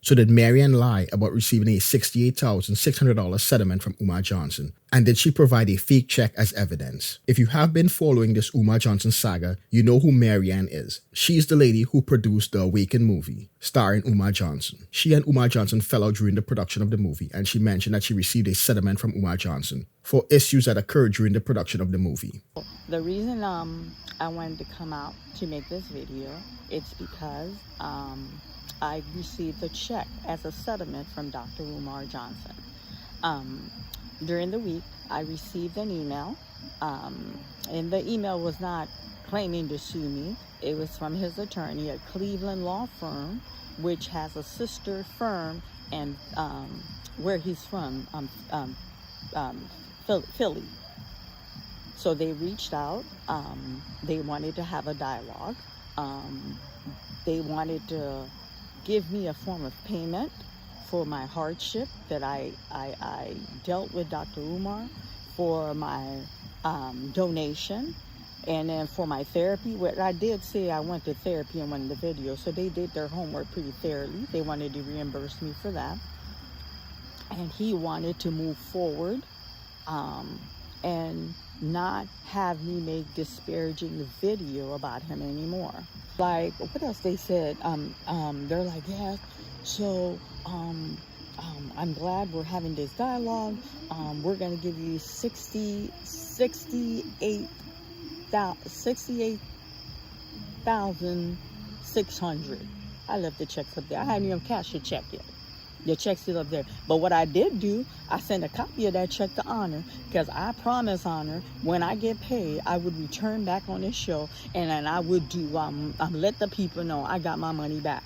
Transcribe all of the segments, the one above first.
So did Marian lie about receiving a $68,600 settlement from Umar Johnson? And did she provide a fake check as evidence? If you have been following this Umar Johnson saga, you know who Marian is. She's the lady who produced the Awaken movie, starring Umar Johnson. She and Umar Johnson fell out during the production of the movie, and she mentioned that she received a settlement from Umar Johnson for issues that occurred during the production of the movie. The reason I wanted to come out to make this video, it's because I received a check as a settlement from Dr. Umar Johnson. During the week, I received an email, and the email was not claiming to sue me. It was from his attorney at Cleveland law firm, which has a sister firm and where he's from, Philly. So they reached out. They wanted to have a dialogue. They wanted to give me a form of payment for my hardship that I dealt with Dr. Umar, for my donation, and then for my therapy. What I did say, I went to therapy in one of the videos, so they did their homework pretty thoroughly. They wanted to reimburse me for that. And he wanted to move forward and not have me make disparaging video about him anymore. Like, what else they said? They're like, yeah, so I'm glad we're having this dialogue. We're going to give you $68,600. I left the checks up there. I hadn't even cashed the check yet. The check's still up there. But what I did do, I sent a copy of that check to Honor, because I promised Honor when I get paid, I would return back on this show, and then I would do let the people know I got my money back.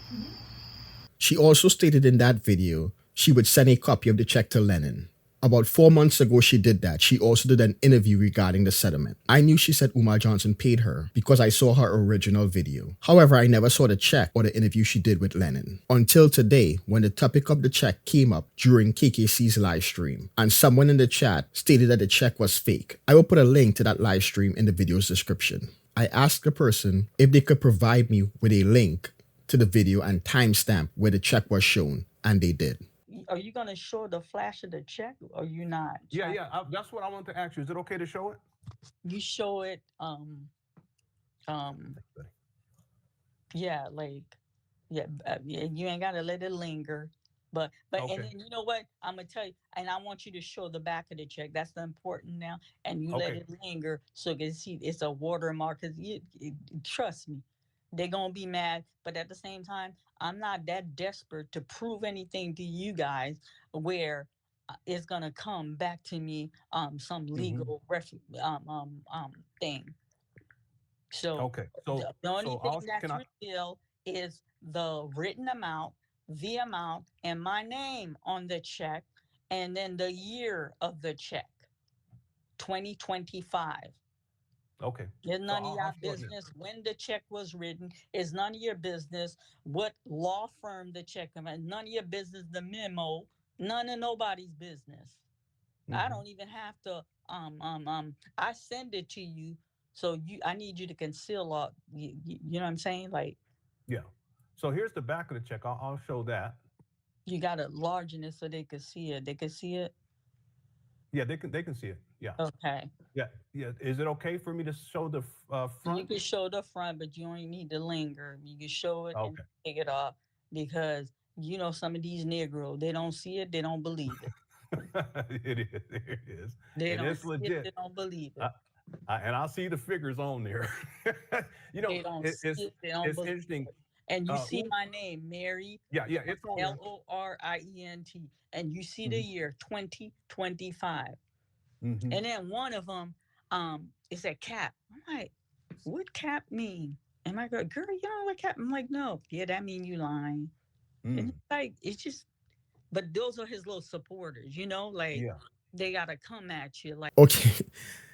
She also stated in that video she would send a copy of the check to Lenon. About 4 months ago, she did that. She also did an interview regarding the settlement. I knew she said Umar Johnson paid her because I saw her original video. However, I never saw the check or the interview she did with Lenon until today, when the topic of the check came up during KKC's live stream, and someone in the chat stated that the check was fake. I will put a link to that live stream in the video's description. I asked the person if they could provide me with a link to the video and timestamp where the check was shown, and they did. Are you going to show the flash of the check, or you not? Yeah. That's what I wanted to ask you. Is it okay to show it? You show it, yeah, like, yeah, you ain't got to let it linger. But Okay. And then, you know what? I'm going to tell you, and I want you to show the back of the check. That's the important now. And you let Okay. it linger so you can see it's a watermark. Because trust me, they're going to be mad. But at the same time, I'm not that desperate to prove anything to you guys where it's going to come back to me some legal thing. So Okay. So the only so thing I'll, that's can I? real is the written amount, the amount, and my name on the check, and then the year of the check, 2025. Okay. It's none of I'll your show it now. business when the check was written. It's none of your business what law firm the check came in. None of your business the memo. None of nobody's business. I don't even have to. I send it to you, so I need you to conceal all. You know what I'm saying? Like, Yeah. So here's the back of the check. I'll show that. you got to largen it so they could see it. They could see it. Yeah, they can see it. Yeah. Okay. Yeah. Is it okay for me to show the You front? can show the front, but you only need to linger. You can show it and Okay. take it off, because you know some of these Negroes, they don't see it, they don't believe it. It is. It is. They It don't is see it, legit. they don't believe it. And I see the figures on there. You know, They don't see it's it, they don't believe interesting. it. And you see Who? my name, Mary, Yeah. It's on there. Lorient, and you see the year 2025. Mm-hmm. And then one of them is a cap. I'm like, what cap mean? And my girl, you know what cap? I'm like, no. Yeah, that mean you lying. And it's like, it's just, but those are his little supporters, you know, like they gotta come at you like. Okay,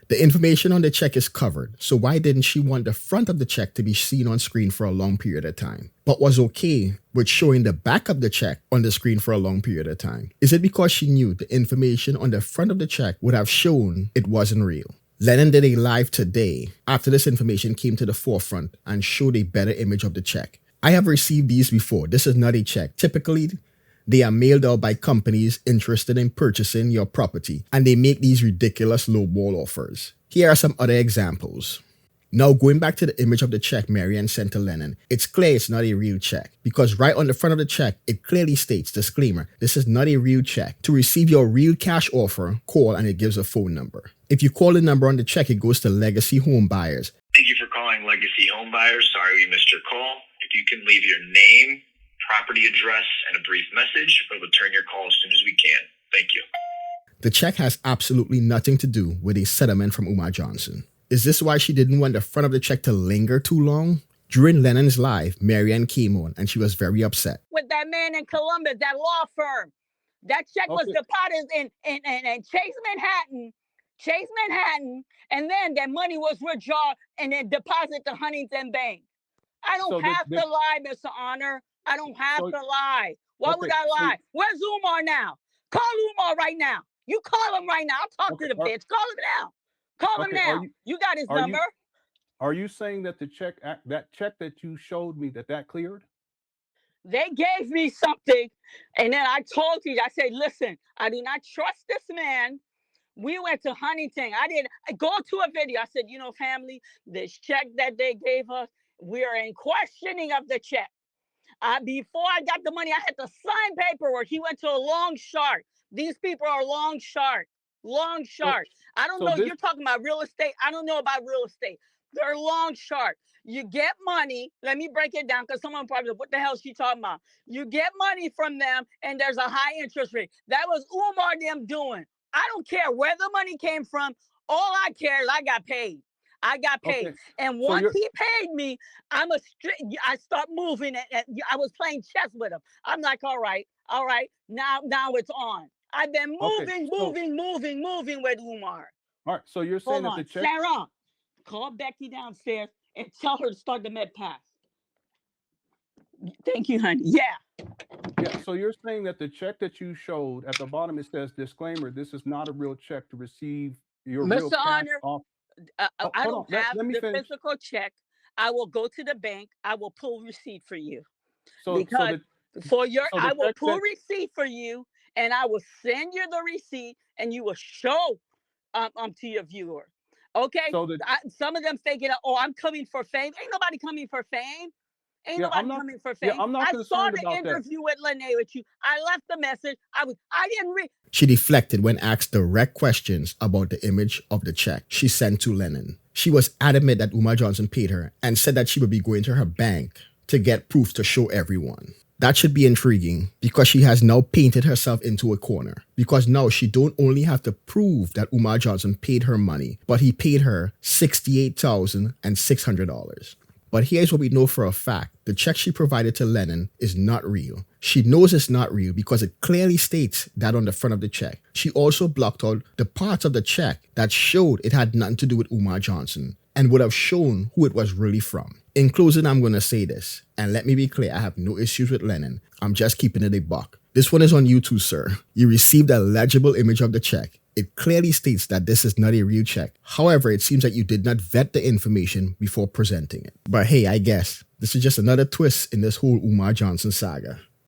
the information on the check is covered, so why didn't she want the front of the check to be seen on screen for a long period of time, but was okay with showing the back of the check on the screen for a long period of time? Is it because she knew the information on the front of the check would have shown it wasn't real? Lenon did a live today after this information came to the forefront and showed a better image of the check. I have received these before. This is not a check. Typically, They are mailed out by companies interested in purchasing your property, and they make these ridiculous lowball offers. Here are some other examples. Now, going back to the image of the check Marian sent to Lenon, it's clear it's not a real check, because right on the front of the check, it clearly states, disclaimer, this is not a real check. To receive your real cash offer, call, and it gives a phone number. If you call the number on the check, it goes to Legacy Home Buyers. Thank you for calling Legacy Home Buyers. Sorry we missed your call. If you can leave your name, property address, and a brief message, we'll return your call as soon as we can. Thank you. The check has absolutely nothing to do with a settlement from Umar Johnson. Is this why she didn't want the front of the check to linger too long? During Lenon's live, Marian came on and she was very upset. With that man in Columbus, that law firm, that check was deposited in Chase Manhattan, and then that money was withdrawn and then deposited to Huntington Bank. I don't have to lie, Mr. Honor. I don't have to lie. Why would I lie? Where's Umar now? Call Umar right now. You call him right now. I'll talk to the bitch. Call him now. Call him now. You got his number. Are you saying that the check, that you showed me, that cleared? They gave me something, and then I told you, I said, listen, I do not trust this man. We went to Huntington. I go to a video. I said, family, this check that they gave us, we are in questioning of the check. Before I got the money, I had to sign paperwork. He went to a long shark. These people are long shark. Long shark. I don't know. You're talking about real estate. I don't know about real estate. They're long shark. You get money. Let me break it down because someone probably, what the hell is she talking about? You get money from them and there's a high interest rate. That was Umar them doing. I don't care where the money came from. All I care is I got paid. I got paid. Okay. And once he paid me, I start moving. I was playing chess with him. I'm like, all right. Now it's on. I've been moving with Umar. All right. So you're saying that the check. Sarah, call Becky downstairs and tell her to start the med pass. Thank you, honey. Yeah. So you're saying that the check that you showed at the bottom, it says disclaimer, this is not a real check to receive your real cash Honor, offer. I don't have the physical check. I will go to the bank. I will pull receipt for you. I will pull receipt for you, and I will send you the receipt, and you will show to your viewer. Okay. So some of them thinking, I'm coming for fame. Ain't nobody coming for fame. Ain't nobody coming for fame. I'm not concerned about that. I saw the interview with Lene with you. I left the message. I didn't read. She deflected when asked direct questions about the image of the check she sent to Lenon. She was adamant that Umar Johnson paid her and said that she would be going to her bank to get proof to show everyone. That should be intriguing because she has now painted herself into a corner. Because now she don't only have to prove that Umar Johnson paid her money, but he paid her $68,600. But here's what we know for a fact. The check she provided to Lenon is not real. She knows it's not real because it clearly states that on the front of the check. She also blocked out the parts of the check that showed it had nothing to do with Umar Johnson and would have shown who it was really from. In closing, I'm going to say this, and let me be clear, I have no issues with Lenon. I'm just keeping it a buck. This one is on you too, sir. You received a legible image of the check. It clearly states that this is not a real check. However, it seems that you did not vet the information before presenting it. But hey, I guess this is just another twist in this whole Umar Johnson saga.